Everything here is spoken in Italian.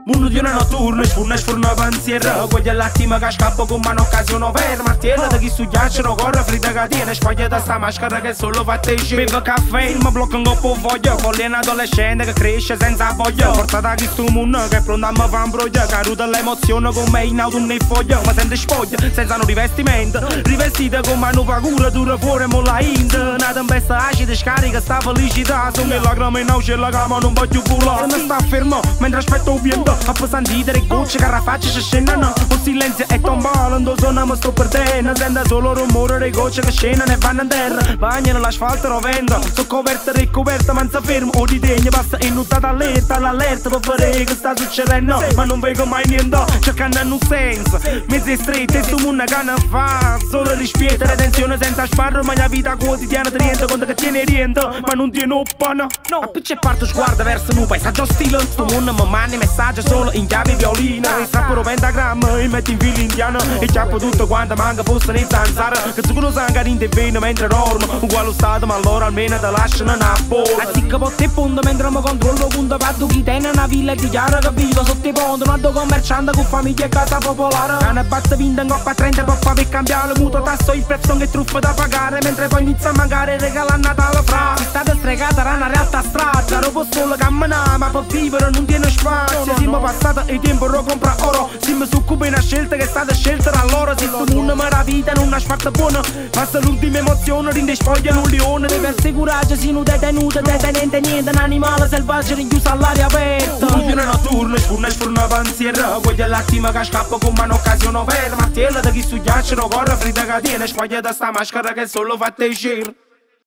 Mundo di una notturna, sfurna pensiero. Quegli l'attimo che scappo con mano occasione per martiello da chi su ghiaccio corre fritta catena. Spoglia da sta maschera che solo fa te scemo. Bevo caffè, mi blocco un po' voglia. Voglio un adolescente che cresce senza voglia. Portata che sto mondo che è pronto a me fa un broglia. Caruta l'emozione con me in autunno e foglia. Ma sente spoglia, senza un rivestimento. Rivestita con mano paura, dura fuori e molla in. Una tempesta acida scarica sta felicità. Sono le lacrime in auce e la cama non voglio volare. Se ne sta fermo mentre aspetto il vento. Appesantite le gocce che rafacce si scendono. Un silenzio e tombolando, sono mi sto perdendo. Sento solo il rumore delle gocce che scendono e vanno in terra. Bagnano l'asfalto rovendo. Sono coperta e ricoperta ma non si fermo. O di tegno passa innuttata all'allerta per vedere che sta succedendo. Ma non vedo mai niente, cercando un senso. Mezzi stretti e sto mondo che non fa. Solo rispetto e redenzione senza sparro. Ma la vita quotidiana ti rende conto che tiene riente. Ma non tiene opana. A picce parto sguardo verso un paesaggio stile. Sto mondo mi manda messaggi solo in chiave violina. E strappo pentagramma e metti in fila indiana. E chiappo tutto quanto manca fosse in zanzara. Che tu non sangue in te vena mentre dormo. Uguale stato ma allora almeno te lasciano una bolla. A zicca botte e punto mentre mi controllo punto. Vado chi tiene una villa e dichiara che vivo sotto i ponti. Non vado commerciando con famiglia e casa popolare. Una batta vinta in coppa 30 poppa per cambiare il mutuo tasso il prezzo che truffa da pagare. Mentre poi inizia a mancare regala a Natale fra. Si state stregata era una realtà strada. Non posso solo camminare ma per vivere non tiene spazio. Siamo passati il tempo per comprare oro. Siamo succubi una scelta che è stata scelta da loro. Se sto mondo mi vita non una sparta buona. Ma se l'ultima emozione rinde spoglia un leone. Deve assicurarci si non detenuto, detenente niente. Un animale selvaggio rinchiuso all'aria aperta. Un una notturna, sfurna pensiero. Quegli l'attimo che scappo con mano occasione per martiello da chi su ghiaccio corre fritta catena. Spoglia da sta maschera che solo fa te sciro.